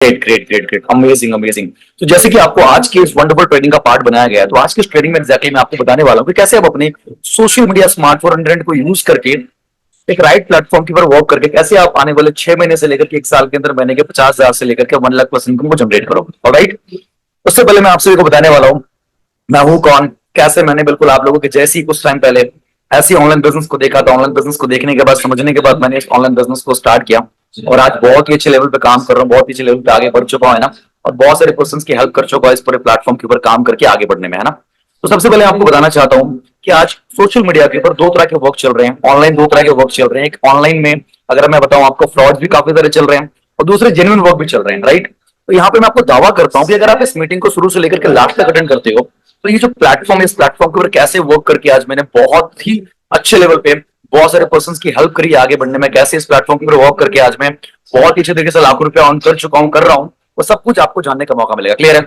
Great great great great, amazing amazing. तो जैसे कि आपको आज की इस वंडरफुल ट्रेडिंग का पार्ट बनाया गया है, तो आज की इस ट्रेडिंग में एग्जैक्टली मैं आपको बताने वाला हूँ कि कैसे आप अपने सोशल मीडिया स्मार्टफोन इंटरनेट को यूज करके एक राइट प्लेटफॉर्म के ऊपर वर्क करके कैसे आप आने वाले 6 महीने से लेकर के 1 साल के अंदर महीने के 50,000 से लेकर के 1 लाख+ इनकम को जनरेट करो। ऑलराइट, उससे पहले मैं आपसे को बताने वाला हूँ मैं हूँ कौन, कैसे मैंने बिल्कुल आप लोगों के जैसे ही कुछ टाइम पहले ऐसी ऑनलाइन बिजनेस को देखा था। ऑनलाइन बिजनेस को देखने के बाद, समझने के बाद मैंने इस ऑनलाइन बिजनेस को स्टार्ट किया और आज बहुत ही अच्छे लेवल पे काम कर रहा हूँ, बहुत ही अच्छे लेवल पे आगे बढ़ चुका हूँ, है ना। और बहुत सारे पर्सन की हेल्प कर चुका हूँ इस पूरे प्लेटफॉर्म के ऊपर काम करके आगे बढ़ने में, है ना। तो सबसे पहले आपको बताना चाहता हूँ कि आज सोशल मीडिया के ऊपर दो तरह के वर्क चल रहे हैं, ऑनलाइन दो तरह के वर्क चल रहे हैं। एक ऑनलाइन में अगर मैं बताऊं आपको फ्रॉड भी काफी सारे चल रहे हैं और दूसरे जेन्युइन वर्क भी चल रहे हैं, राइट। तो यहाँ पे मैं आपको दावा करता हूँ कि अगर आप इस मीटिंग को शुरू से लेकर के लास्ट तक अटेंड करते हो तो ये जो प्लेटफॉर्म है, इस प्लेटफॉर्म के ऊपर कैसे वर्क करके आज मैंने बहुत ही अच्छे लेवल पे बहुत सारे पर्सन की हेल्प करी आगे बढ़ने में, कैसे इस प्लेटफॉर्म के ऊपर वर्क करके आज मैं बहुत ही अच्छे तरीके से लाखों रुपया अर्न कर चुका हूँ, कर रहा हूँ, वो सब कुछ आपको जानने का मौका मिलेगा। क्लियर है?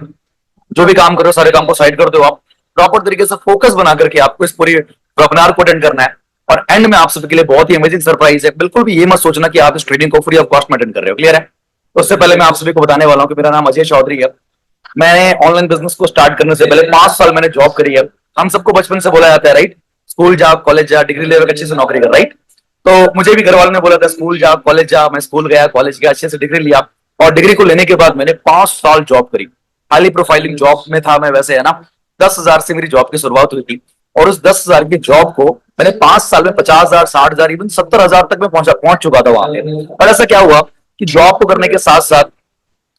जो भी काम करो सारे काम को साइड कर दो, आप प्रॉपर तरीके से फोकस बना करके आपको इस पूरी वेबिनार को अटेंड करना है। और एंड में आप सबके लिए बहुत ही अमेजिंग सरप्राइज है। बिल्कुल भी ये मत सोचना कि आप इस ट्रेडिंग को फ्री ऑफ कॉस्ट में अटेंड कर रहे हो। क्लियर है? तो उससे पहले मैं आप सभी को बताने वाला हूँ कि मेरा नाम अजय चौधरी है। मैंने ऑनलाइन बिजनेस को स्टार्ट करने से पहले 5 साल मैंने जॉब करी है। हम सबको बचपन से बोला जाता है, राइट, स्कूल जा, कॉलेज जा, डिग्री ले अच्छे से नौकरी कर, राइट। तो मुझे भी घर वालों ने बोला था स्कूल जा, कॉलेज जा। मैं स्कूल गया, कॉलेज गया, अच्छे से डिग्री लिया और डिग्री को लेने के बाद मैंने 5 साल जॉब करी। हाईली प्रोफाइलिंग जॉब में था मैं, वैसे, है ना। 10,000 से मेरी जॉब की शुरुआत हुई थी और उस 10,000 की जॉब को मैंने 5 साल में 50,000, 60,000, इवन 70,000 तक में पहुंच चुका था वहां पे। और ऐसा क्या हुआ कि जॉब को करने के साथ साथ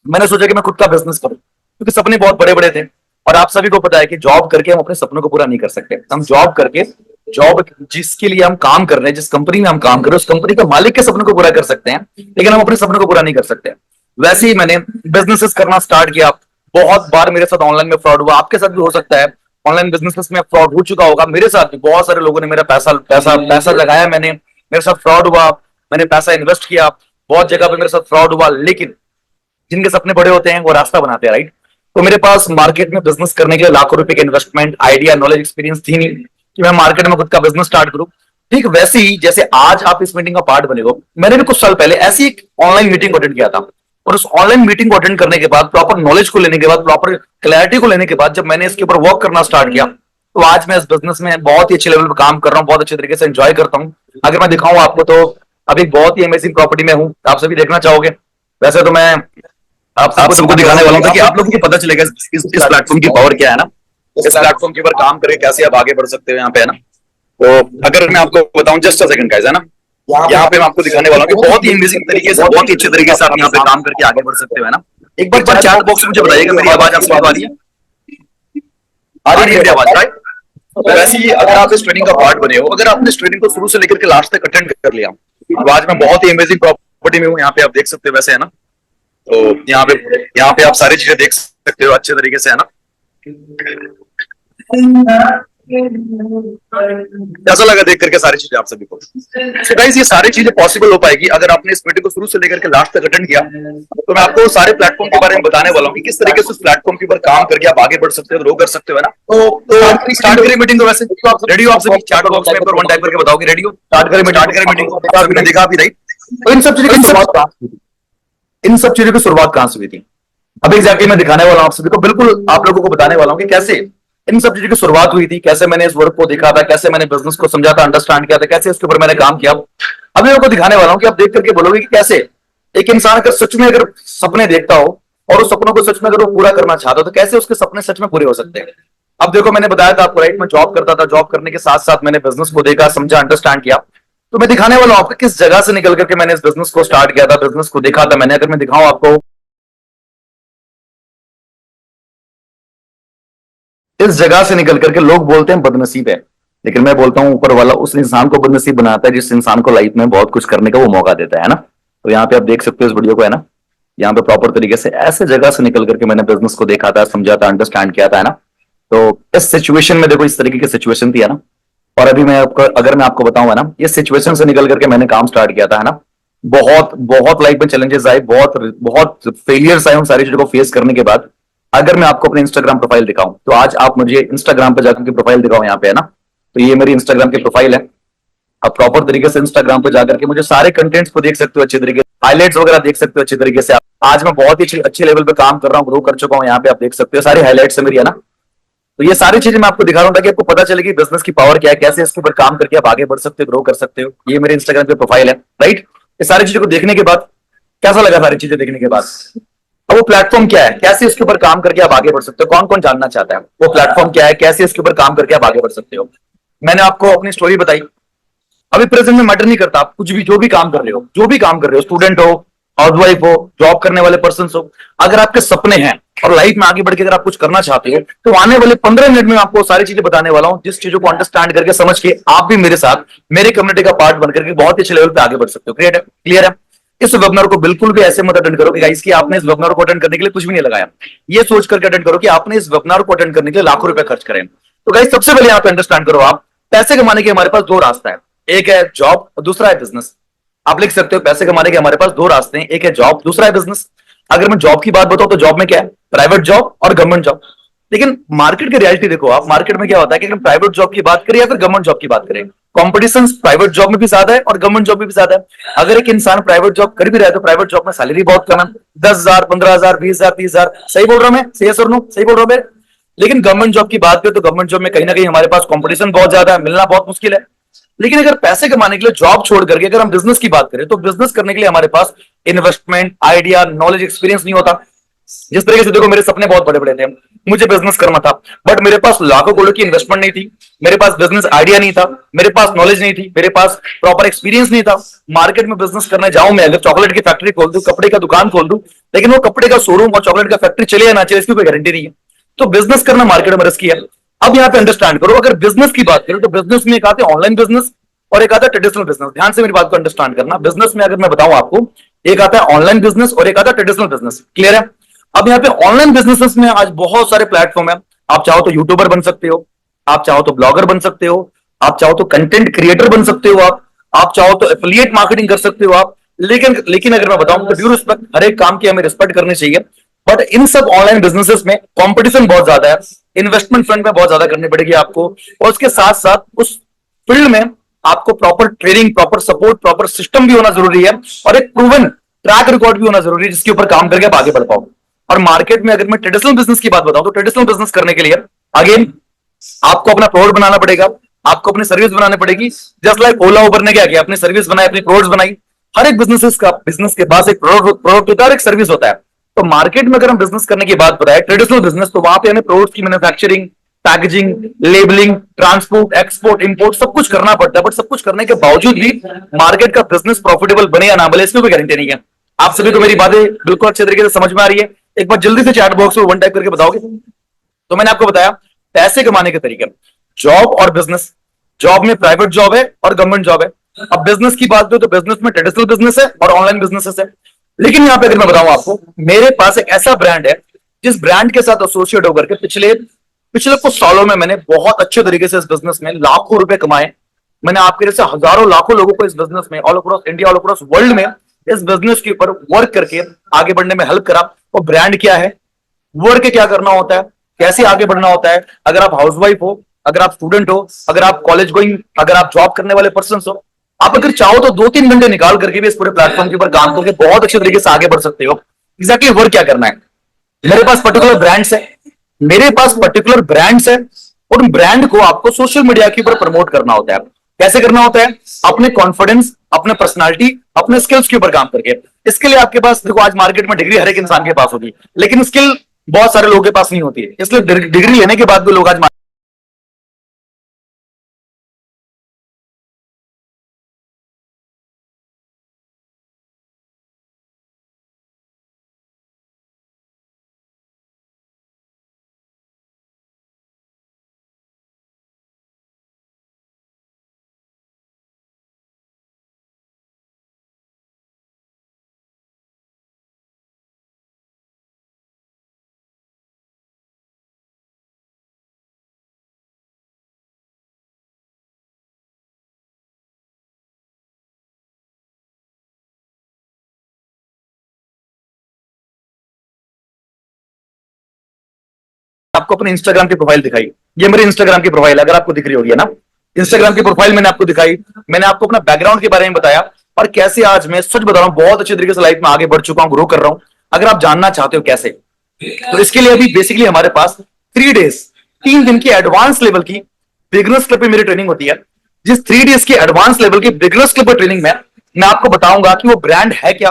मैंने सोचा कि मैं खुद का बिजनेस करूं, क्योंकि सपने बहुत बड़े बड़े थे। और आप सभी को पता है कि जॉब करके हम अपने सपनों को पूरा नहीं कर सकते। हम जॉब करके, जॉब जिसके लिए हम काम कर रहे हैं, जिस कंपनी में हम काम कर रहे हैं, उस कंपनी के मालिक के सपनों को पूरा कर सकते हैं, लेकिन हम अपने सपनों को पूरा नहीं कर सकते। वैसे ही मैंने बिजनेसेस करना स्टार्ट किया। बहुत बार मेरे साथ ऑनलाइन में फ्रॉड हुआ, आपके साथ भी हो सकता है। ऑनलाइन बिजनेस में फ्रॉड हो चुका होगा, मेरे साथ भी बहुत सारे लोगों ने मेरा पैसा पैसा पैसा लगाया, मैंने, मेरे साथ फ्रॉड हुआ, मैंने पैसा इन्वेस्ट किया, बहुत जगह पे मेरे साथ फ्रॉड हुआ। लेकिन जिनके सपने बड़े होते हैं वो रास्ता बनाते हैं, राइट। तो मेरे पास मार्केट में बिजनेस करने के लिए लाखों रुपए के इन्वेस्टमेंट, आइडिया, नॉलेज, एक्सपीरियंस थी नहीं कि मैं मार्केट में खुद का बिजनेस स्टार्ट करूं। ठीक वैसे ही जैसे आज आप इस मीटिंग का पार्ट बने हो, मैंने भी कुछ साल पहले ऐसी एक ऑनलाइन मीटिंग अटेंड किया था। और उस ऑनलाइन मीटिंग को अटेंड करने के बाद, प्रॉपर नॉलेज को लेने के बाद, प्रॉपर क्लैरिटी को लेने के बाद, जब मैंने इसके ऊपर वर्क करना स्टार्ट किया, तो आज मैं इस बिजनेस में बहुत ही अच्छे लेवल पर काम कर रहा हूँ, बहुत अच्छे तरीके से एंजॉय करता हूँ। अगर मैं दिखाऊं आपको तो अभी बहुत ही अमेजिंग प्रॉपर्टी में हूँ, आप सभी देखना चाहोगे। वैसे तो मैं आप सबको दिखाने वाला हूँ ताकि आप लोगों को पता चलेगा इस प्लेटफॉर्म की पावर क्या है ना, इस प्लेटफॉर्म के ऊपर काम करके कैसे आप आगे बढ़ सकते हो यहाँ पे, है ना। तो अगर मैं आपको बताऊं, जस्ट अ सेकंड गाइस, है ना, यहाँ पे मैं आपको दिखाने वाला हूँ कि बहुत ही अमेजिंग तरीके से, बहुत ही अच्छे तरीके से आप यहाँ पे काम करके आगे बढ़ सकते हो, है ना। एक बार चैट बॉक्स में मुझे बताइएगा मेरी आवाज आप सुन पा रही है? आ रही है मेरी आवाज, राइट। तो वैसे ही अगर आप इस ट्रेनिंग का पार्ट बने हो, अगर आपने इस ट्रेनिंग को शुरू से लेकर के लास्ट तक अटेंड कर लिया, तो आज मैं बहुत ही अमेजिंग प्रॉपर्टी में हूँ। यहाँ पे आप देख सकते हो, वैसे, है ना। तो यहाँ पे आप सारी चीजें देख सकते हो अच्छे तरीके से, है ना। कैसा लगा देख करके सारी चीजें आप सभी को? तो गाइस, ये सारी चीजें पॉसिबल हो पाएगी अगर आपने इस मीटिंग को शुरू से लेकर के लास्ट तक अटेंड किया। तो मैं आपको सारे प्लेटफॉर्म के बारे में बताने वाला हूँ कि किस तरीके से उस प्लेटफॉर्म के ऊपर काम करके आप आगे बढ़ सकते हो, ग्रो कर सकते हो, है ना। तो स्टार्ट करें मीटिंग को। वैसे रेडियो आप सभी चैट बॉक्स में वन टाइप करके बताओगे, रेडियो स्टार्ट करें मीटिंग को। आपने देखा भी, राइट। तो इन सब चीजों की शुरुआत कहां से हुई थी, अब एग्जैक्टली मैं दिखाने वाला हूं आप सभी को। बिल्कुल आप लोगों को बताने वाला हूं कि कैसे इन सब चीजों की शुरुआत हुई थी, कैसे मैंने इस वर्क को देखा था, कैसे मैंने बिजनेस को समझा था, अंडरस्टैंड किया था, कैसे इसके ऊपर मैंने काम किया। अभी मैं आपको दिखाने वाला हूं कि आप देख करके बोलोगे कि कैसे एक इंसान अगर सच में अगर सपने देखता हो और उस सपनों को सच में अगर वो पूरा करना चाहता हो, तो कैसे उसके सपने सच में पूरे हो सकते हैं। अब देखो, मैंने बताया था आपको, राइट, मैं जॉब करता था, जॉब करने के साथ साथ मैंने बिजनेस को देखा, समझा, अंडरस्टैंड किया। तो मैं दिखाने वाला हूं आपको किस जगह से निकल करके मैंने इस बिजनेस को स्टार्ट किया था, बिजनेस को देखा था मैंने। अगर मैं दिखाऊं आपको, इस जगह से निकल करके लोग बोलते हैं बदनसीब है, लेकिन मैं बोलता हूं ऊपर वाला उस इंसान को बदनसीब बनाता है जिस इंसान को लाइफ में बहुत कुछ करने का वो मौका देता है ना। तो यहाँ पे आप देख सकते हो इस वीडियो को, है ना। यहाँ पे प्रॉपर तरीके से ऐसे जगह से निकल करके मैंने बिजनेस को देखा था, समझा था, अंडरस्टैंड किया था, है ना। तो इस सिचुएशन में देखो, इस तरीके की सिचुएशन थी, है ना। और अभी मैं आपको, अगर मैं आपको बताऊं, है ना, इस सिचुएशन से निकल करके मैंने काम स्टार्ट किया था, है ना। बहुत बहुत लाइफ में चैलेंजेस आए, बहुत बहुत फेलियर्स आए। उन सारी चीजों को फेस करने के बाद अगर मैं आपको अपने इंस्टाग्राम प्रोफाइल दिखाऊं, तो आज आप मुझे इंस्टाग्राम पे जाकर के प्रोफाइल दिखाओ, यहाँ पे, है ना। तो ये मेरी इंस्टाग्राम की प्रोफाइल है। आप प्रॉपर तरीके से इंस्टाग्राम पे जाकर के मुझे सारे कंटेंट्स को देख सकते हो अच्छे तरीके से। हाईलाइट्स वगैरह देख सकते हो अच्छी तरीके से आप। आज मैं बहुत ही अच्छे लेवल पे काम कर रहा हूँ, ग्रो कर चुका हूँ, यहाँ पे आप देख सकते हो सारी हाईलाइट्स है मेरी, है ना। तो ये सारी चीजें मैं आपको दिखा रहा हूँ ताकि आपको पता चले कि बिजनेस की पावर क्या है, कैसे इसके ऊपर काम करके आप आगे बढ़ सकते हो, ग्रो कर सकते हो। ये मेरे इंस्टाग्राम पे प्रोफाइल है, राइट। ये सारी चीजों को देखने के बाद कैसा लगा, सारी चीजें देखने के बाद? अब वो प्लेटफॉर्म क्या है, कैसे इसके ऊपर काम करके आप आगे बढ़ सकते हो, कौन कौन जानना चाहता है वो प्लेटफॉर्म क्या है, कैसे इसके ऊपर काम करके आप आगे बढ़ सकते हो। मैंने आपको अपनी स्टोरी बताई। अभी प्रेजेंट में मैटर नहीं करता, आप कुछ भी जो भी काम कर रहे हो, जो भी काम कर रहे हो, स्टूडेंट हो, हाउसवाइफ हो, जॉब करने वाले पर्सन हो, अगर आपके सपने हैं और लाइफ में आगे बढ़ के अगर आप कुछ करना चाहते हो, तो आने वाले 15 मिनट में आपको सारी चीजें बताने वाला हूं, जिस चीजों को अंडरस्टैंड करके समझ के आप भी मेरे साथ मेरे कम्युनिटी का पार्ट बनकर के बहुत ही अच्छे लेवल पे आगे बढ़ सकते हो। क्लियर है? क्लियर है? इस वेबिनार को बिल्कुल भी ऐसे मत अटेंड करो कि गाइस कि आपने इस वेबिनार को अटेंड करने के लिए कुछ भी नहीं लगाया। ये सोच करके अटेंड करो कि आपने इस वेबिनार को अटेंड करने के लिए लाखों रुपए खर्च करें। तो गाइस सबसे पहले यहाँ पे अंडरस्टैंड करो, आप पैसे कमाने के हमारे पास दो रास्ता है, एक है जॉब और दूसरा है बिजनेस। आप लिख सकते हो पैसे कमाने के हमारे पास दो रास्ते हैं, एक है जॉब, दूसरा है बिजनेस। अगर मैं जॉब की बात बताऊं तो जॉब में क्या है, प्राइवेट जॉब और गवर्नमेंट जॉब। लेकिन मार्केट की रियलिटी देखो आप, मार्केट में क्या होता है कि अगर प्राइवेट जॉब की बात करें या फिर गवर्नमेंट जॉब की बात करें, कॉम्पिटिशन प्राइवेट जॉब में भी ज्यादा है और गवर्नमेंट जॉब में भी ज्यादा है। अगर एक इंसान प्राइवेट जॉब कर भी रहा है तो प्राइवेट जॉब में सैलरी बहुत कम है, 10,000, 15,000, 20,000, 30,000। सही बोल रहा हूं मैं? सही है सर? नो सही बोल रहा हूं मैं? लेकिन गवर्नमेंट जॉब की बात करें तो गवर्नमेंट जॉब में कहीं ना कहीं हमारे पास कॉम्पिटिशन बहुत ज्यादा है, मिलना बहुत मुश्किल है। लेकिन अगर पैसे कमाने के लिए जॉब छोड़ करके अगर हम बिजनेस की बात करें तो बिजनेस करने के लिए हमारे पास इन्वेस्टमेंट, आइडिया, नॉलेज, एक्सपीरियंस नहीं होता। जिस तरीके से देखो मेरे सपने बहुत बड़े बड़े थे, मुझे बिजनेस करना था, बट मेरे पास लाखों करोड़ की इन्वेस्टमेंट नहीं थी, मेरे पास बिजनेस आइडिया नहीं था, मेरे पास नॉलेज नहीं थी, मेरे पास प्रॉपर एक्सपीरियंस नहीं था। मार्केट में बिजनेस करने जाऊं मैं, अगर चॉकलेट की फैक्ट्री खोल दूं, कपड़े का दुकान खोल दूं, लेकिन वो कपड़े का शोरूम और चॉकलेट का फैक्ट्री चले या ना चले इसकी कोई गारंटी नहीं है। तो बिजनेस करना मार्केट में रिस्की है। अब यहाँ पे अंडरस्टैंड करो, अगर बिजनेस की बात करें तो बिजनेस में एक आते हैं ऑनलाइन बिजनेस और एक आता है ट्रेडिशनल बिजनेस। ध्यान से मेरी बात को अंडरस्टैंड करना। बिजनेस में अगर मैं बताऊं आपको, एक आता है ऑनलाइन बिजनेस और एक आता है ट्रेडिशनल बिजनेस। क्लियर है? अब यहाँ पे ऑनलाइन बिजनेसेस में आज बहुत सारे प्लेटफॉर्म है। आप चाहो तो यूट्यूबर बन सकते हो, आप चाहो तो ब्लॉगर बन सकते हो, आप चाहो तो कंटेंट क्रिएटर बन सकते हो, आप चाहो तो एफिलिएट मार्केटिंग कर सकते हो आप। लेकिन लेकिन अगर मैं बताऊं तो ड्यू रिस्पेक्ट, हर एक काम की हमें रिस्पेक्ट करनी चाहिए, बट इन सब ऑनलाइन बिजनेसेस में कंपटीशन बहुत ज्यादा है, इन्वेस्टमेंट फ्रंट में बहुत ज्यादा करनी पड़ेगी आपको, और उसके साथ साथ उस फील्ड में आपको proper training, proper support, proper system भी होना जरूरी है, और एक प्रूवन ट्रैक रिकॉर्ड भी होना जरूरी है जिसके ऊपर काम करके आप आगे बढ़ पाओ। और मार्केट में अगर मैं ट्रेडिशनल बिजनेस की बात बताऊं तो ट्रेडिशनल बिजनेस करने के लिए अगेन आपको अपना प्रोडक्ट बनाना पड़ेगा, आपको अपनी सर्विस बनानी पड़ेगी। जस्ट लाइक ओला उबर ने क्या किया, अपनी सर्विस बनाई, अपनी प्रोडक्ट्स बनाई। हर एक बिजनेस के पास एक प्रोडक्ट होता है और एक सर्विस होता है। तो मार्केट में अगर हम बिजनेस करने की बात बताए ट्रेडिशनल बिजनेस, तो वहां पे हमें प्रोडक्ट्स की manufacturing, packaging, labelling, transport, export, import सब कुछ करना पड़ता है। बट सब कुछ करने के बावजूद भी मार्केट का बिजनेस प्रॉफिटेबल बने या ना बने इसकी कोई गारंटी नहीं है। आप सभी को मेरी बातें बिल्कुल अच्छे तरीके से समझ में आ रही है? एक बार जल्दी से चैट बॉक्स में वन टाइप करके बताओगे। तो मैंने आपको बताया पैसे कमाने के तरीके, जॉब और बिजनेस। जॉब में प्राइवेट जॉब है और गवर्नमेंट जॉब है। अब बिजनेस की बात करें तो बिजनेस में ट्रेडिशनल बिजनेस है और ऑनलाइन बिजनेसेस है। लेकिन यहां पे अगर मैं बताऊं आपको, मेरे पास एक ऐसा ब्रांड है जिस ब्रांड के साथ एसोसिएट होकर के पिछले पिछले कुछ सालों में मैंने बहुत अच्छे तरीके से इस बिजनेस में लाखों रुपए कमाए। मैंने आपके जैसे हजारों लाखों लोगों को इस बिजनेस में all across India, all across world में इस बिजनेस के ऊपर वर्क करके आगे बढ़ने में हेल्प करा। और ब्रांड क्या है, वर्क क्या करना होता है, कैसे आगे बढ़ना होता है। अगर आप हाउसवाइफ हो, अगर आप स्टूडेंट हो, अगर आप कॉलेज गोइंग, अगर आप जॉब करने वाले पर्सन हो, आप अगर चाहो तो 2-3 घंटे निकाल करके भी इस पूरे प्लेटफॉर्म के ऊपर काम करके बहुत अच्छे तरीके से आगे बढ़ सकते हो। एग्जैक्टली वर्क क्या करना है, मेरे पास पर्टिकुलर ब्रांड्स है, मेरे पास पर्टिकुलर ब्रांड्स है, और उन ब्रांड को आपको सोशल मीडिया के ऊपर प्रमोट करना होता है। कैसे करना होता है? अपने कॉन्फिडेंस, अपने पर्सनालिटी, अपने स्किल्स के ऊपर काम करके। इसके लिए आपके पास देखो, आज मार्केट में डिग्री हर एक इंसान के पास होगी, लेकिन स्किल बहुत सारे लोगों के पास नहीं होती है। इसलिए डिग्री लेने के बाद भी लोग आज आपको अपने इंस्टाग्राम की प्रोफाइल दिखाई। ये मेरी इंस्टाग्राम की प्रोफाइल अगर आपको दिख रही होगी, है ना। इंस्टाग्राम की प्रोफाइल मैंने आपको दिखाई, मैंने आपको अपना बैकग्राउंड के बारे में बताया और कैसे आज मैं सच बता रहा हूँ बहुत अच्छे तरीके से लाइफ में आगे बढ़ चुका हूँ, ग्रो कर रहा हूँ। अगर आप जानना चाहते हो कैसे, तो इसके लिए अभी बेसिकली हमारे पास 3 डेज 3 दिन की एडवांस लेवल की बिगनर्स क्लब पे मेरी ट्रेनिंग होती है। जिस 3 डेज की एडवांस लेवल की बिगनर्स क्लब पर ट्रेनिंग में मैं आपको बताऊंगा कि वो ब्रांड है क्या,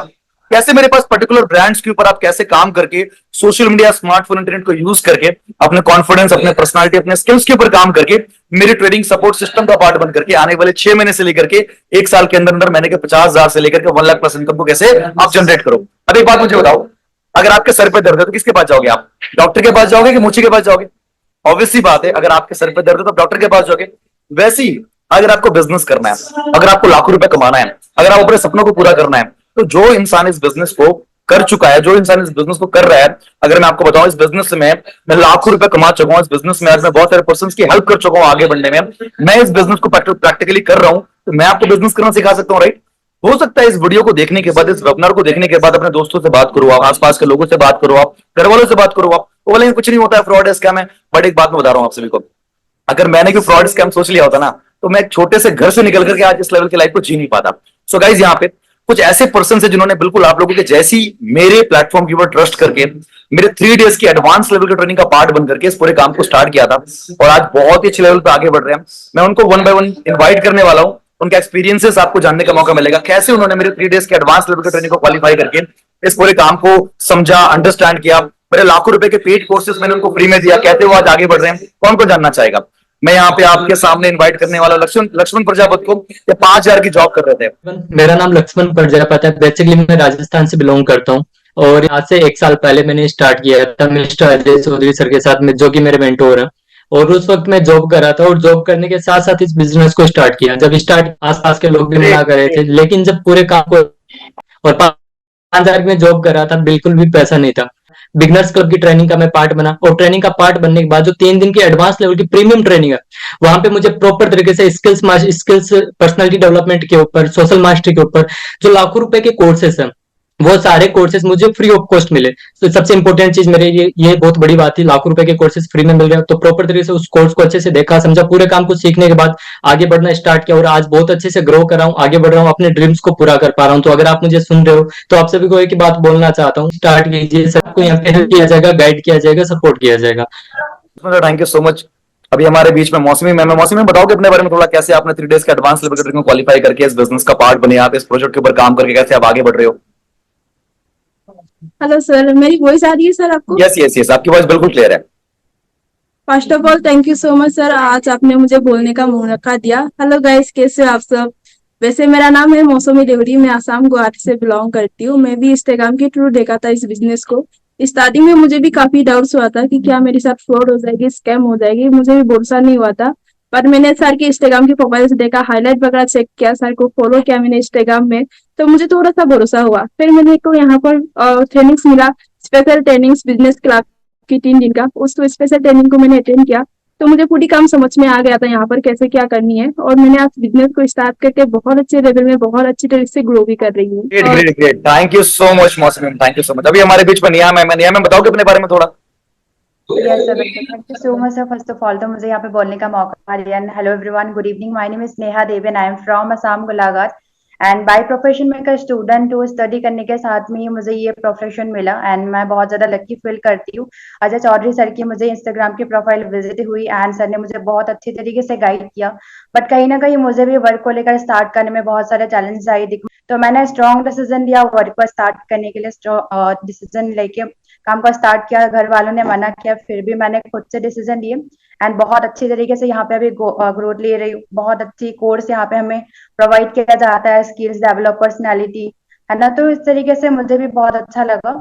कैसे मेरे पास पर्टिकुलर ब्रांड्स के ऊपर आप कैसे काम करके सोशल मीडिया, स्मार्टफोन, इंटरनेट को यूज करके अपने कॉन्फिडेंस, अपने पर्सनालिटी, अपने स्किल्स के ऊपर काम करके मेरी ट्रेडिंग सपोर्ट सिस्टम का पार्ट बन करके आने वाले 6 महीने से लेकर के 1 साल के अंदर अंदर महीने के 50,000 से लेकर के 1 लाख प्लस इनकम को कैसे आप जनरेट करो। अब एक बात मुझे बताओ, अगर आपके सर पे दर्द है तो किसके पास जाओगे आप? डॉक्टर के पास जाओगे कि मोची के पास जाओगे? ऑब्वियसली बात है, अगर आपके सर पे दर्द है तो डॉक्टर के पास जाओगे। वैसे ही अगर आपको बिजनेस करना है, अगर आपको लाखों रुपए कमाना है, अगर आप अपने सपनों को पूरा करना है, तो जो इंसान इस बिजनेस को कर चुका है, जो इंसान इस बिजनेस को कर रहा है, अगर मैं आपको बताऊं इस बिजनेस में मैं लाखों रुपए कमा चुका हूं, इस बिजनेस में आज मैं बहुत सारे पर्सन की हेल्प कर चुका हूं आगे बढ़ने में, मैं इस बिजनेस को प्रैक्टिकली कर रहा हूं, तो मैं आपको बिजनेस करना सिखा सकता हूं, राइट? हो सकता है इस वीडियो को देखने के बाद, इस वेबिनार को देखने के बाद अपने दोस्तों से बात करो, आप आसपास के लोगों से बात करो, आप घर वालों से बात करो, आप बोलेंगे कुछ नहीं होता है, फ्रॉड है, स्कैम है। बट एक बात मैं बता रहा हूं आप सभी को, अगर मैंने कोई फ्रॉड स्कैम सोच लिया होता ना, तो मैं एक छोटे से घर से निकल करके आज इस लेवल की लाइफ को जी नहीं पाता। सो गाइज, यहाँ पे कुछ ऐसे पर्सन है जिन्होंने बिल्कुल आप लोगों के जैसी मेरे प्लेटफॉर्म के ऊपर ट्रस्ट करके मेरे 3 डेज की एडवांस लेवल की ट्रेनिंग का पार्ट बन करके इस पूरे काम को स्टार्ट किया था, और आज बहुत ही अच्छे लेवल पे आगे बढ़ रहे हैं। मैं उनको 1 बाय 1 इन्वाइट करने वाला हूँ, उनके एक्सपीरियंसेस आपको जानने का मौका मिलेगा, कैसे उन्होंने मेरे 3 डेज के एडवांस लेवल की ट्रेनिंग को क्वालिफाई करके इस पूरे काम को समझा, अंडरस्टैंड किया। मेरे लाखों रुपए के पेड कोर्सेज मैंने उनको फ्री में दिया, कहते हुए आज आगे बढ़ रहे हैं। कौन को जानना चाहेगा? मैं यहाँ पे आपके सामने इनवाइट करने वाला लक्ष्मण प्रजापति को, ये 5,000 की जॉब कर रहे थे। मेरा नाम लक्ष्मण प्रजापति है। बेसिकली मैं राजस्थान से बिलोंग करता हूँ और आज से 1 साल पहले मैंने स्टार्ट किया था मिस्टर अजय चौधरी सर के साथ में, जो कि मेरे मेंटोर हैं। और उस वक्त मैं जॉब कर रहा था और जॉब करने के साथ साथ इस बिजनेस को स्टार्ट किया। जब स्टार्ट आसपास के लोग भी मना कर रहे थे, लेकिन जब पूरे काम को और 5,000 में जॉब कर रहा था, बिल्कुल भी पैसा नहीं था। बिगनर्स क्लब की ट्रेनिंग का मैं पार्ट बना और ट्रेनिंग का पार्ट बनने के बाद जो 3 दिन की एडवांस लेवल की प्रीमियम ट्रेनिंग है, वहां पे मुझे प्रॉपर तरीके से स्किल्स पर्सनालिटी डेवलपमेंट के ऊपर, सोशल मास्टरी के ऊपर जो लाखों रुपए के कोर्सेस हैं, वो सारे कोर्सेज मुझे फ्री ऑफ कॉस्ट मिले। तो सबसे इंपॉर्टेंट चीज मेरे ये बहुत बड़ी बात थी, लाखों रुपए के कोर्सेज फ्री में मिल रहे हैं। तो प्रॉपर तरीके से उस कोर्स को अच्छे से देखा, समझा, पूरे काम को सीखने के बाद आगे बढ़ना स्टार्ट किया और आज बहुत अच्छे से ग्रो कर रहा हूँ, आगे बढ़ रहा हूँ, अपने ड्रीम्स को पूरा कर पा रहा हूँ। तो अगर आप मुझे सुन रहे हो तो आप सभी को एक ही बात बोलना चाहता हूँ, स्टार्ट कीजिए, सबको यहाँ पे हेल्प किया जाएगा, गाइड किया जाएगा, सपोर्ट किया जाएगा। Thank you so much. अभी हमारे बीच में मौसमी मैम है। मौसमी मैम, बताओगे अपने बारे में थोड़ा, कैसे आपने 3 डेज का एडवांस लेवल को क्वालिफाई करके इस बिजनेस का पार्ट बने, आप इस प्रोजेक्ट के ऊपर काम करके कैसे आप आगे बढ़ रहे हो? हेलो सर, मेरी वॉइस आ रही है सर आपको? यस यस यस, आपकी वॉइस बिल्कुल क्लियर है। First of all thank you so much sir, आज आपने मुझे बोलने का मौका दिया। हेलो गाइस, कैसे हो आप सब? वैसे मेरा नाम है मौसमी देवरी, मैं आसाम गुवाहाटी से बिलोंग करती हूँ। मैं भी इंस्टाग्राम के थ्रू देखा था इस बिजनेस को। स्टार्टिंग में मुझे भी काफी डाउट्स हुआ था कि क्या मेरे साथ फ्रॉड हो जाएगी, स्कैम हो जाएगी, मुझे भी भरोसा नहीं हुआ था। पर मैंने सर के इंस्टाग्राम की प्रोफाइल से देखा, हाईलाइट वगैरह चेक किया, सर को फॉलो किया मैंने इंस्टाग्राम में, तो मुझे थोड़ा सा भरोसा हुआ। फिर मैंने को यहाँ पर ट्रेनिंग्स मिला, स्पेशल ट्रेनिंग्स बिजनेस क्लब की 3 दिन का। उस स्पेशल ट्रेनिंग को मैंने अटेंड किया, तो मुझे पूरी काम समझ में आ गया था यहाँ पर कैसे क्या करनी है। और मैंने आज बिजनेस को स्टार्ट करके बहुत अच्छे लेवल में, बहुत अच्छी तरह से ग्रो भी कर रही हूँ। Great great great, thank you so much Mousumi ma'am, thank you so much. अभी हमारे बीच में निया मैम है। निया मैम, बताओगे अपने बारे में थोड़ा? यस सर, बिल्कुल। Thank you so much sir, first of all तो मुझे यहाँ पे बोलने का मौका दिया। Hello everyone, good evening, my name is Sneha Devi and I am from Assam Golaghat. And by profession मैं एक स्टूडेंट हूँ, स्टडी करने के साथ में ही मुझे ये प्रोफेशन मिला एंड मैं बहुत ज्यादा लकी फील करती हूँ। अजय चौधरी सर की मुझे इंस्टाग्राम की प्रोफाइल विजिट हुई एंड सर ने मुझे बहुत अच्छी तरीके से गाइड किया। बट कहीं ना कहीं मुझे भी वर्क को लेकर स्टार्ट करने में बहुत सारे चैलेंजेस आई। तो मैंने स्ट्रॉन्ग डिसीजन लिया वर्क को स्टार्ट करने के लिए, डिसीजन लेके काम को स्टार्ट किया। घर वालों ने मना किया, फिर भी मैंने खुद से डिसीजन लिए एंड बहुत अच्छी तरीके से यहाँ पे अभी ग्रोथ ले रही हूँ। बहुत अच्छी कोर्स यहाँ पे हमें प्रोवाइड किया जाता है, स्किल्स डेवलप, पर्सनैलिटी, है ना। तो इस तरीके से मुझे भी बहुत अच्छा लगा।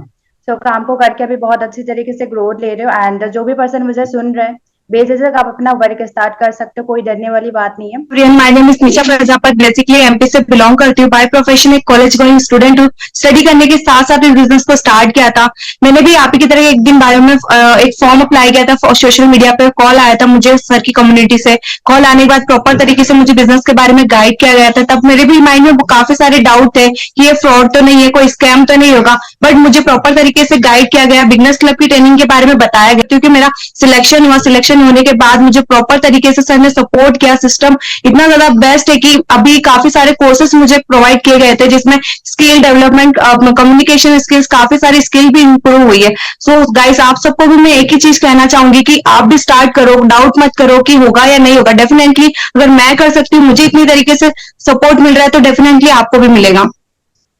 सो काम को करके अभी बहुत अच्छी तरीके से ग्रोथ ले रहे हो एंड जो भी पर्सन मुझे सुन रहे हैं, बेझिझक आप अपना वर्क स्टार्ट कर सकते हो, कोई डरने वाली बात नहीं है। My name is Nisha Prajapat, basically MP से बिलोंग करती हूँ। बाय प्रोफेशन एक कॉलेज गोइंग स्टूडेंट हूँ। स्टडी करने के साथ साथ इस बिजनेस को स्टार्ट किया था। मैंने भी आप ही की तरह एक दिन बायो में एक फॉर्म अप्लाई किया था, सोशल मीडिया पे कॉल आया था मुझे सर की कम्युनिटी से। कॉल आने के बाद प्रॉपर तरीके से मुझे बिजनेस के बारे में गाइड किया गया था। तब मेरे भी माइंड में काफी सारे डाउट थे कि ये फ्रॉड तो नहीं है, कोई स्कैम तो नहीं होगा, बट मुझे प्रॉपर तरीके से गाइड किया गया, बिजनेस क्लब की ट्रेनिंग के बारे में बताया गया। क्योंकि मेरा सिलेक्शन होने के बाद मुझे प्रॉपर तरीके से सर ने सपोर्ट किया। सिस्टम इतना ज्यादा बेस्ट है कि अभी काफी सारे कोर्सेस मुझे प्रोवाइड किए गए थे जिसमें स्किल डेवलपमेंट, कम्युनिकेशन स्किल्स, काफी सारी स्किल भी इंप्रूव हुई है। सो गाइस, आप सबको भी मैं एक ही चीज कहना चाहूंगी कि आप भी स्टार्ट करो, डाउट मत करो कि होगा या नहीं होगा। डेफिनेटली अगर मैं कर सकती हूँ, मुझे इतनी तरीके से सपोर्ट मिल रहा है, तो डेफिनेटली आपको भी मिलेगा।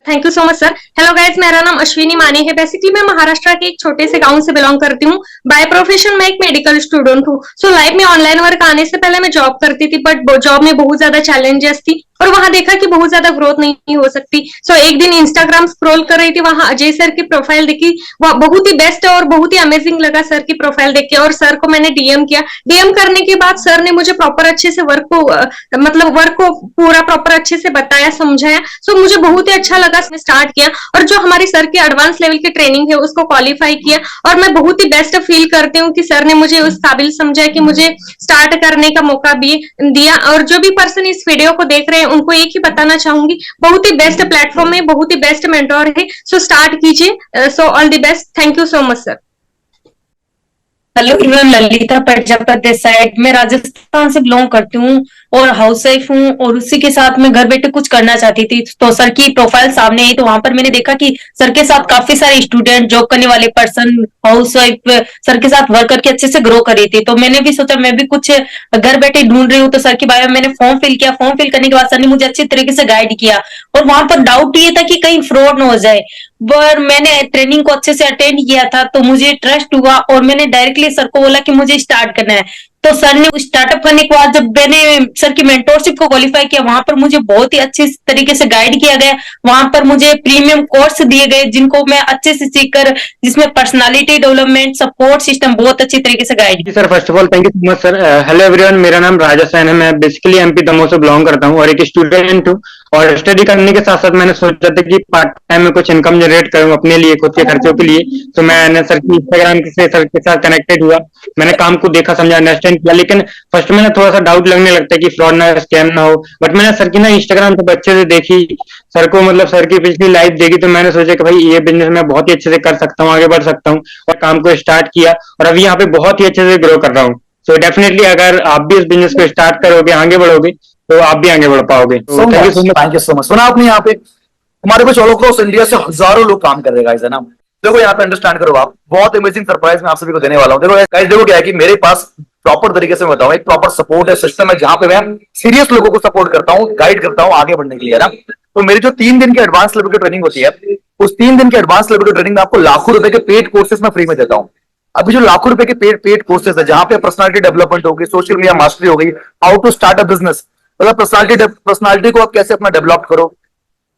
Thank you so much sir. Hello guys, मेरा नाम अश्विनी मानी है। बेसिकली मैं महाराष्ट्र के एक छोटे से गांव से बिलोंग करती हूँ। बाय प्रोफेशन मैं एक मेडिकल स्टूडेंट हूँ। सो लाइफ में ऑनलाइन वर्क आने से पहले मैं जॉब करती थी, बट जॉब में बहुत ज्यादा चैलेंजेस थी और वहां देखा कि बहुत ज्यादा ग्रोथ नहीं हो सकती। सो एक दिन इंस्टाग्राम स्क्रॉल कर रही थी, वहां अजय सर की प्रोफाइल देखी, वह बहुत ही बेस्ट है और बहुत ही अमेजिंग लगा सर की प्रोफाइल देख के, और सर को मैंने डीएम किया। डीएम करने के बाद सर ने मुझे प्रॉपर अच्छे से वर्क को पूरा प्रॉपर अच्छे से बताया, समझाया। सो मुझे बहुत ही अच्छा लगा, स्टार्ट किया और जो हमारी सर की एडवांस लेवल की ट्रेनिंग है उसको क्वालिफाई किया, और मैं बहुत ही बेस्ट फील करती हूँ कि सर ने मुझे उस काबिल समझा कि मुझे स्टार्ट करने का मौका भी दिया। और जो भी पर्सन इस वीडियो को देख रहे हैं उनको एक ही बताना चाहूंगी, बहुत ही बेस्ट प्लेटफॉर्म है, बहुत ही बेस्ट मेंटोर है। सो स्टार्ट कीजिए। So all the best. Thank you so much sir. Hello everyone, Lalita Prajapat this side. मैं राजस्थान से बिलोंग करती हूँ और हाउस वाइफ हूँ, और उसी के साथ मैं घर बैठे कुछ करना चाहती थी। तो सर की प्रोफाइल सामने आई, तो वहां पर मैंने देखा कि सर के साथ काफी सारे स्टूडेंट, जॉब करने वाले पर्सन, हाउस वाइफ सर के साथ वर्क करके अच्छे से ग्रो कर रही थी। तो मैंने भी सोचा मैं भी कुछ घर बैठे ढूंढ रही हूँ। तो सर की बायो में मैंने फॉर्म फिल किया। फॉर्म फिल करने के बाद सर ने मुझे अच्छी तरीके से गाइड किया, और वहां पर डाउट ये था कि कहीं फ्रॉड न हो जाए। पर मैंने ट्रेनिंग को अच्छे से अटेंड किया था, तो मुझे ट्रस्ट हुआ और मैंने डायरेक्टली सर को बोला कि मुझे स्टार्ट करना है। तो सर ने स्टार्टअप करने के बाद जब मैंने सर की मेंटोरशिप को क्वालिफाई किया, वहां पर मुझे बहुत ही अच्छे तरीके से गाइड किया गया। वहां पर मुझे प्रीमियम कोर्स दिए गए जिनको मैं अच्छे से सीखकर, जिसमें पर्सनालिटी डेवलपमेंट, सपोर्ट सिस्टम बहुत अच्छी तरीके से guide sir. First of all thank you so much sir. Hello everyone, मेरा नाम राजा सैन है। मैं बेसिकली एमपी दमोह से बिलोंग करता हूँ और एक स्टूडेंट हूँ। और स्टडी करने के साथ साथ मैंने सोचा था कि पार्ट टाइम में कुछ इनकम जनरेट करूँ अपने लिए, खुद के खर्चों के लिए। तो मैंने सर की इंस्टाग्राम से सर के साथ कनेक्टेड हुआ। मैंने काम को देखा, समझा, अंडरस्टैंड किया। लेकिन फर्स्ट में ना थोड़ा सा डाउट लगने लगता है कि फ्रॉड ना, स्कैम ना हो। बट मैंने सर की ना इंस्टाग्राम पे अच्छे से देखी, सर को मतलब सर की पिछली लाइफ देखी, तो मैंने सोचा कि भाई ये बिजनेस मैं बहुत ही अच्छे से कर सकता हूँ, आगे बढ़ सकता हूँ। और काम को स्टार्ट किया और अभी यहाँ पे बहुत ही अच्छे से ग्रो कर रहा हूँ। सो डेफिनेटली अगर आप भी इस बिजनेस को स्टार्ट करोगे, आगे बढ़ोगे, तो आप भी आगे बढ़ पाओगे। Thank you so much. सुना आपने, यहाँ पे हमारे कुछ ऑल अक्रॉस इंडिया से हजारों लोग काम कर रहे हैं गाइस, है ना। देखो यहाँ पे अंडरस्टैंड करो, आप बहुत अमेजिंग सरप्राइज मैं आप सभी को देने वाला हूँ। देखो गाइस, देखो क्या है कि मेरे पास प्रॉपर तरीके से मैं बताऊं, एक प्रॉपर सपोर्ट है, सिस्टम है, जहां पे मैं सीरियस लोगों को सपोर्ट करता हूँ, गाइड करता हूँ आगे बढ़ने के लिए, है ना। तो मेरी जो 3 दिन की एडवांस लेवल की ट्रेनिंग होती है, उस 3 दिन की एडवांस लेवल की ट्रेनिंग में आपको लाखों रुपए के पेड कोर्सेज में फ्री में देता हूँ। अभी जो लाखों रुपए के पेड कोर्सेज है, जहां पे पर्सनालिटी डेवलपमेंट होगी, सोशल मीडिया मास्टरी हो गई, how to start a business, मतलब पर्सनालिटी को आप कैसे अपना डेवलप करो,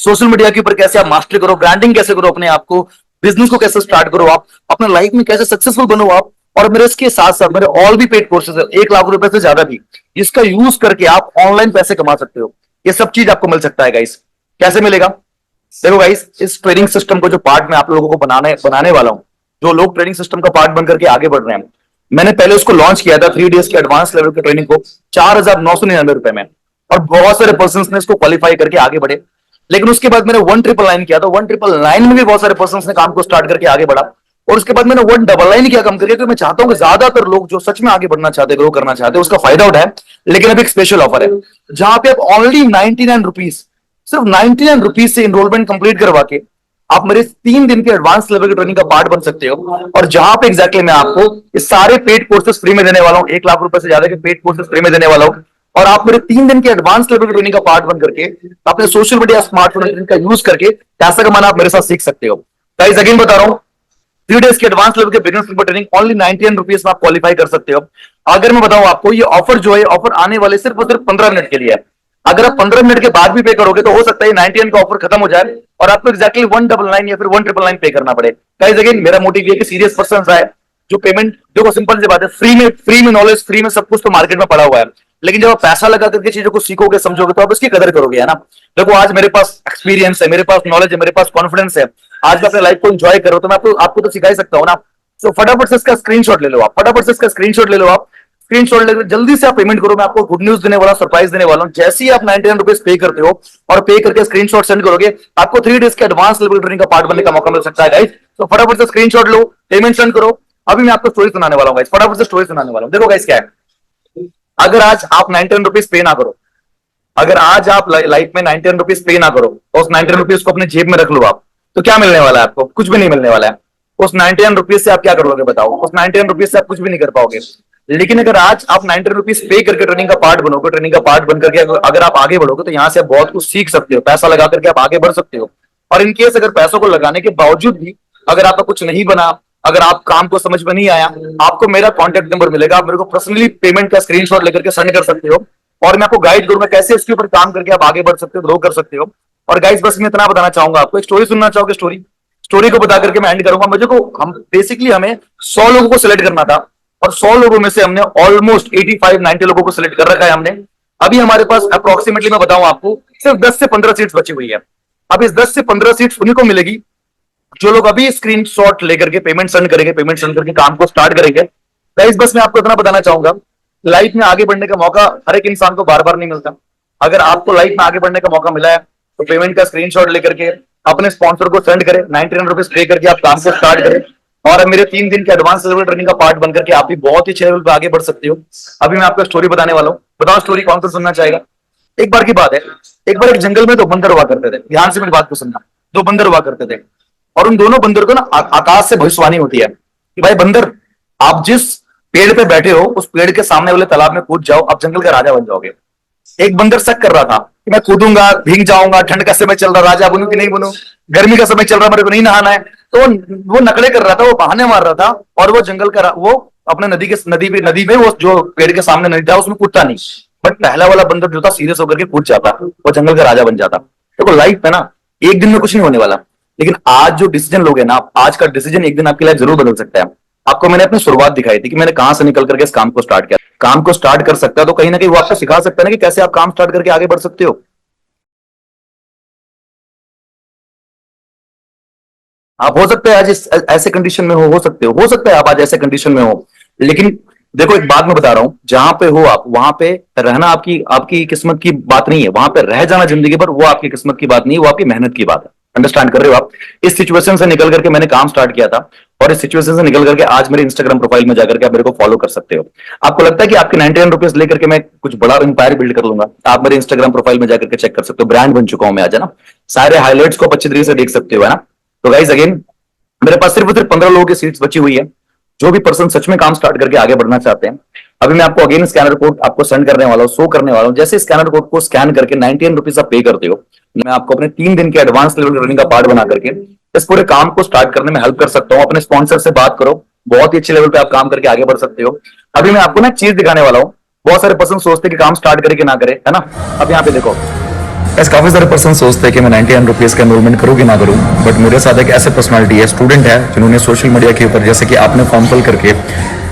सोशल मीडिया के ऊपर कैसे आप मास्टरी करो, ब्रांडिंग कैसे करो अपने आप को, बिजनेस को कैसे स्टार्ट करो, आप अपने लाइफ में कैसे सक्सेसफुल बनो आप। और मेरे इसके साथ साथ मेरे ऑल भी पेड कोर्सेज है, 1 लाख रुपए से ज्यादा भी, जिसका यूज करके आप ऑनलाइन पैसे कमा सकते हो। ये सब चीज आपको मिल सकता है गाइस। कैसे मिलेगा? देखो गाइस, इस ट्रेनिंग सिस्टम को जो पार्ट में आप लोगों को बनाने वाला हूं, जो लोग ट्रेनिंग सिस्टम का पार्ट बनकर के आगे बढ़ रहे हैं, मैंने पहले उसको लॉन्च किया था 3 डेज की एडवांस लेवल की ट्रेनिंग को 4,999 रुपए में, और बहुत सारे पर्सन ने इसको क्वालिफाई करके आगे बढ़े। लेकिन उसके बाद मैंने 1,999 किया, तो 1,999 में भी बहुत सारे पर्सन ने काम को स्टार्ट करके आगे बढ़ा। और उसके बाद मैंने 1,999 किया कम करके, तो मैं चाहता हूं कि ज्यादातर लोग जो सच में आगे बढ़ना चाहते, ग्रो करना चाहते, उसका फायदा उठाए। लेकिन अभी एक स्पेशल ऑफर है, जहां पे आप ओनली 99 रुपीज, सिर्फ 99 रुपीज से इनरोलमेंट कंप्लीट करवा के आप मेरे 3 दिन के एडवांस लेवल की ट्रेनिंग का पार्ट बन सकते हो। और जहां पे एग्जैक्टली मैं आपको ये सारे पेड कोर्सेज फ्री में देने वाला हूं, 1 लाख रुपए से ज्यादा के पेड कोर्सेज फ्री में देने वाला हूं। और आप मेरे 3 दिन के एडवांस लेवल की ट्रेनिंग का पार्ट बन करके अपने सोशल मीडिया स्मार्टफोन का यूज करके पैसा कमाना आप मेरे साथ सीख सकते हो। गाइस अगेन बता रहा हूं, 3 डेज के एडवांस लेवल के बिगिनर्स ट्रेनिंग ओनली 99 रुपीज में आप क्वालिफाई कर सकते हो। अगर मैं बताऊं आपको, ये ऑफर जो है, ऑफर आने वाले सिर्फ और सिर्फ 15 मिनट के लिए है। अगर आप 15 मिनट के बाद भी पे करोगे तो हो सकता है 99 का ऑफर खत्म हो जाए और आपको एक्जैक्टली 199 या फिर 1,999 पे करना पड़े। गाइस अगेन मेरा मोटिव ये कि सीरियस पर्सन आए जो पेमेंट, देखो सिंपल सी बात है, फ्री में नॉलेज, फ्री में सब कुछ तो मार्केट में पड़ा हुआ है, लेकिन जब आप पैसा लगा करके चीजों को सीखोगे, समझोगे, तो आप इसकी कदर करोगे, है ना। देखो आज मेरे पास एक्सपीरियंस है, मेरे पास नॉलेज है, मेरे पास कॉन्फिडेंस है, आज मैं अपने लाइफ को एंजॉय करो, तो मैं आपको तो सिखा ही सकता हूँ ना। तो फटाफट से इसका स्क्रीनशॉट ले लो आप, फटाफट से इसका स्क्रीनशॉट ले लो आप, स्क्रीनशॉट लेकर जल्दी से आप पेमेंट करो। मैं आपको गुड न्यूज देने वाला, सरप्राइज देने वाला हूं। जैसे ही आप 99 रुपीज पे करते हो और पे करके स्क्रीनशॉट सेंड करोगे, आपको 3 डेज के एडवांस लेवल ट्रेनिंग का पार्ट बनने का मौका मिल सकता है गाइस। तो फटाफट से स्क्रीनशॉट लो, पेमेंट सेंड करो, अभी मैं आपको स्टोरी सुनाने वाला हूँ गाइस, फटाफट से स्टोरी सुनाने वाला हूँ। देखो गाइस क्या है, अगर आज आप 91 रुपीज पे ना करो, अगर आज आप लाइफ में 91 रुपीज पे ना करो और उस 91 रुपीज को अपने जेब में रख लो आप, तो क्या मिलने वाला है आपको? कुछ भी नहीं मिलने वाला है। उस 91 रुपीज से आप क्या करोगे बताओ? उस 91 रुपीज से आप कुछ भी नहीं कर पाओगे। लेकिन अगर आज आप 91 रुपीज पे करके ट्रेनिंग का पार्ट बनोगे, ट्रेनिंग का पार्ट बन करके अगर आप आगे बढ़ोगे तो यहाँ से आप बहुत कुछ सीख सकते हो, पैसा लगा करके आप आगे बढ़ सकते हो। और इनकेस अगर पैसों को लगाने के बावजूद भी अगर आपका कुछ नहीं बना, अगर आप काम को समझ में नहीं आया, आपको मेरा कॉन्टेक्ट नंबर मिलेगा, आप मेरे को पर्सनली पेमेंट का स्क्रीनशॉट लेकर के सेंड कर सकते हो और मैं आपको गाइड करूंगा कैसे इसके ऊपर काम करके आप आगे बढ़ सकते हो, ग्रो कर सकते हो। और गाइस बस मैं इतना बताना चाहूंगा आपको, एक स्टोरी सुनना चाहोगे? स्टोरी को बता करके मैं एंड करूंगा। मुझे को हम बेसिकली हमें 100 लोगों को सिलेक्ट करना था और 100 लोगों में से हमने ऑलमोस्ट 85-90 लोगों को सिलेक्ट कर रखा है हमने। अभी हमारे पास अप्रोक्सीमेटली मैं बताऊं आपको सिर्फ 10 से 15 सीट्स बची हुई है। अब इस 10 से 15 सीट्स उन्हीं को मिलेगी जो लोग अभी स्क्रीनशॉट लेकर के पेमेंट सेंड करेंगे, पेमेंट सेंड करके काम को स्टार्ट करेंगे। गाइस बस मैं आपको इतना बताना चाहूंगा, लाइफ में आगे बढ़ने का मौका हर एक इंसान को बार बार नहीं मिलता। अगर आपको लाइफ में आगे बढ़ने का मौका मिला है तो पेमेंट का स्क्रीनशॉट लेकर के अपने स्पॉन्सर को सेंड करें, 99 रुपीज पे करके आप काम को स्टार्ट करें और मेरे 3 दिन के एडवांस लेवल ट्रेनिंग का पार्ट बनकर के आप भी बहुत ही अच्छे लेवल पे आगे बढ़ सकते हो। अभी मैं आपको स्टोरी बताने वाला हूँ, बताओ स्टोरी कौन सा सुनना चाहेगा? एक बार की बात है, एक बार एक जंगल में 2 बंदर हुआ करते थे। ध्यान से मेरी बात को सुनना। 2 बंदर हुआ करते थे और उन दोनों बंदर को ना आकाश से भविष्यवाणी होती है कि भाई बंदर, आप जिस पेड़ पे बैठे हो उस पेड़ के सामने वाले तालाब में कूद जाओ, आप जंगल का राजा बन जाओगे। एक बंदर शक कर रहा था कि मैं कूदूंगा, भीग जाऊंगा, ठंड का समय चल रहा, राजा बनूं कि नहीं बनूं, गर्मी का समय चल रहा, मेरे को नहीं नहाना है। तो वो नकले कर रहा था, वो बहाने मार रहा था और वो जंगल का वो अपने नदी में वो जो पेड़ के सामने नदी था उसमें कूदता नहीं। बट पहला वाला बंदर जो था सीरियस होकर के कूद जाता, वो जंगल का राजा बन जाता। देखो लाइफ है ना, एक दिन में कुछ नहीं होने वाला, लेकिन आज जो डिसीजन लोगे ना, आज का डिसीजन एक दिन आपकी लाइफ जरूर बदल सकता है। आपको मैंने अपनी शुरुआत दिखाई थी कि मैंने कहां से निकल करके इस काम को स्टार्ट किया। काम को स्टार्ट कर सकता है तो कहीं ना कहीं वो आपको सिखा सकता है ना कि कैसे आप काम स्टार्ट करके आगे बढ़ सकते हो। आप हो सकते हैं आज ऐसे कंडीशन में हो सकते हो सकता है आप आज ऐसे कंडीशन में हो। लेकिन देखो एक बात मैं बता रहा हूं, जहां पे हो आप वहां पे रहना आपकी किस्मत की बात नहीं है, वहां पे रह जाना जिंदगी भर वो आपकी किस्मत की बात नहीं है, वो आपकी मेहनत की बात है। अंडरस्टैंड कर रहे हो आप? इस सिचुएशन से निकल करके मैंने काम स्टार्ट किया था और इस सिचुएशन से निकल करके आज मेरे इंस्टाग्राम प्रोफाइल में जाकर के आप मेरे को फॉलो कर सकते हो। आपको लगता है कि आपके 99 रुपीज लेकर के मैं कुछ बड़ा एम्पायर बिल्ड कर लूंगा? आप मेरे इंस्टाग्राम प्रोफाइल में जाकर के चेक कर सकते हो, ब्रांड बन चुका हूं मैं आज, है ना। सारे हाईलाइट्स को अच्छी तरीके से देख सकते हो, है ना। तो गाइस अगेन मेरे पास सिर्फ 15 लोगों की सीट्स बची हुई है। जो भी पर्सन सच में काम स्टार्ट करके आगे बढ़ना चाहते हैं, अभी मैं आपको अगेन स्कैनर कोड आपको सेंड करने वाला हूं, शो करने वाला हूं। जैसे स्कैनर कोड को स्कैन करके 99 रुपीज आप पे करते हो, मैं आपको अपने 3 दिन के एडवांस लेवल ट्रेनिंग का पार्ट बना करके इस पूरे काम को स्टार्ट करने में हेल्प कर सकता हूं। अपने स्पॉन्सर से बात करो, बहुत ही अच्छे लेवल पे आप काम करके आगे बढ़ सकते हो। अभी मैं आपको ना एक चीज दिखाने वाला हूं। बहुत सारे पर्सन सोचते हैं कि काम स्टार्ट करके ना करे, है ना। अब यहाँ पे देखो, ऐसे काफी सारे पर्सन सोचते हैं कि मैं 99 रुपीज का एनरोलमेंट करूँ कि ना करूँ, बट मेरे साथ एक ऐसे पर्सनालिटी है, स्टूडेंट है, जिन्होंने सोशल मीडिया के ऊपर, जैसे कि आपने फॉर्म फिल करके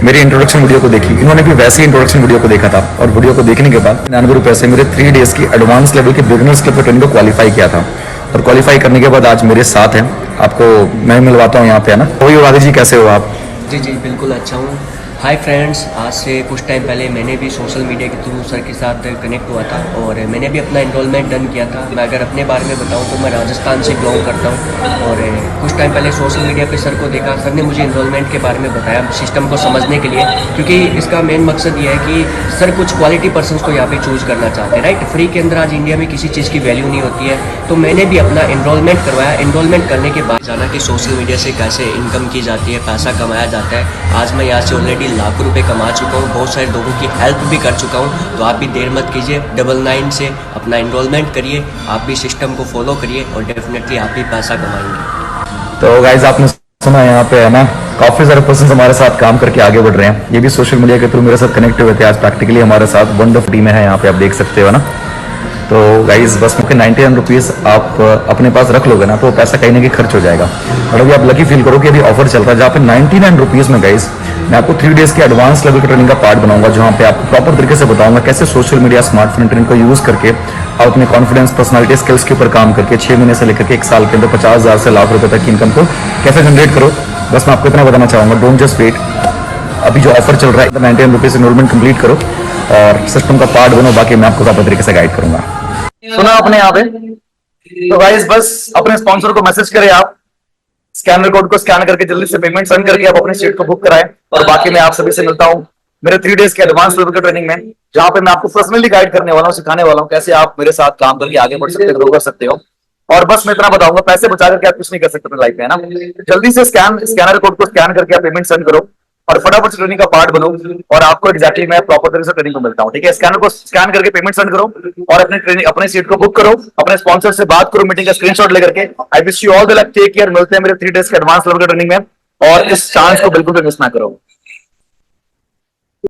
मेरी इंट्रोडक्शन वीडियो को देखी, इन्होंने भी वैसे ही इंट्रोडक्शन वीडियो को देखा था और वीडियो को देखने के बाद 99 रुपए से मेरे 3 डेज की एडवांस लेवल के बिगिनर्स क्लब ट्रेनिंग को क्वालिफाई किया था और क्वालिफाई करने के बाद आज मेरे साथ हैं। आपको मैं मिलवाता हूँ यहाँ पे, है ना। तो राधे जी, कैसे हो आप? जी बिल्कुल अच्छा हूँ। हाय फ्रेंड्स, आज से कुछ टाइम पहले मैंने भी सोशल मीडिया के थ्रू सर के साथ कनेक्ट हुआ था और मैंने भी अपना एनरोलमेंट डन किया था। मैं अगर अपने बारे में बताऊं तो मैं राजस्थान से बिलोंग करता हूं और कुछ टाइम पहले सोशल मीडिया पे सर को देखा, सर ने मुझे एनरोलमेंट के बारे में बताया सिस्टम को समझने के लिए, क्योंकि इसका मेन मकसद ये है कि सर कुछ क्वालिटी पर्सनस को यहाँ पे चूज़ करना चाहते हैं, राइट। फ्री के अंदर आज इंडिया में किसी चीज़ की वैल्यू नहीं होती है, तो मैंने भी अपना एनरोलमेंट करवाया। एनरोलमेंट करने के बाद जाना कि सोशल मीडिया से कैसे इनकम की जाती है, पैसा कमाया जाता है। आज मैं यहाँ से ऑलरेडी लाखों रुपये कमा चुका हूँ, बहुत सारे लोगों की हेल्प भी कर चुका हूँ। तो आप भी देर मत कीजिए, 99 से अपना एनरोलमेंट करिए, आप भी सिस्टम को फॉलो करिए और डेफिनेटली आप भी पैसा कमाएंगे। तो गाइस आपने सुना यहाँ पे, है ना, काफी सारे पर्सन हमारे साथ काम करके आगे बढ़ रहे हैं। ये भी सोशल मीडिया के थ्रू मेरे साथ कनेक्ट हुए थे, आज प्रैक्टिकली हमारे साथ वंडरफुल टीम है यहाँ पे, आप देख सकते हो, है ना। तो गाइज बस मुझे 99 रुपीज आप अपने पास रख लोगे ना तो वो पैसा कहीं ना कहीं खर्च हो जाएगा। और अभी आप लकी फील करो कि अभी ऑफर चल रहा है जहाँ पे 99 रुपीज में गाइज मैं आपको 3 डेज के एडवांस लेवल की ट्रेनिंग का पार्ट बनाऊंगा, जहाँ पे आपको प्रॉपर तरीके से बताऊंगा कैसे सोशल मीडिया स्मार्टफोन ट्रेनिंग को यूज करके आप अपने कॉन्फिडेंस, पर्सनालिटी, स्किल्स के ऊपर काम करके 6 महीने से लेकर के 1 साल के अंदर 50,000 से लाख रुपए तक की इनकम को कैसे जनरेट करो। बस मैं आपको इतना बताना चाहूंगा, डोंट जस्ट वेट। अभी जो ऑफर चल रहा है 99 रुपीज एनरोलमेंट कंप्लीट करो और सिस्टम का पार्ट बनो, बाकी मैं आपको प्रॉपर तरीके से गाइड करूंगा। सुना आपने यहाँ पे? तो गाइस बस अपने स्पॉन्सर को मैसेज करें आप स्कैनर कोड को स्कैन करके जल्दी से पेमेंट सेंड करके आप अपने सीट को बुक कराएं। और बाकी मैं आप सभी से मिलता हूं मेरे 3 डेज के एडवांस लेवल के ट्रेनिंग में, जहां पे मैं आपको पर्सनली गाइड करने वाला हूं, सिखाने वाला हूं कैसे आप मेरे साथ काम करके आगे बढ़ सकते हो, ग्रो कर सकते हो। और बस मैं इतना बताऊंगा, पैसे बचा करके आप कुछ नहीं कर सकते अपनी लाइफ में, है ना। जल्दी से स्कैनर कोड को स्कैन करके आप पेमेंट सेंड करो और फटाफट से ट्रेनिंग का पार्ट बनो, और आपको एग्जैक्टली मैं प्रॉपर तरीके से ट्रेनिंग को मिलता हूँ, ठीक है। स्कैनर को स्कैन करके पेमेंट सेंड करो और अपने ट्रेनिंग अपने सीट को बुक करो, अपने स्पॉन्सर से बात करो, मीटिंग का स्क्रीनशॉट लेकर के। I wish you all the luck, take care, मिलते हैं मेरे 3 डेज के एडवांस लेवल के ट्रेनिंग में, और इस चांस को बिल्कुल भी मिस ना करो।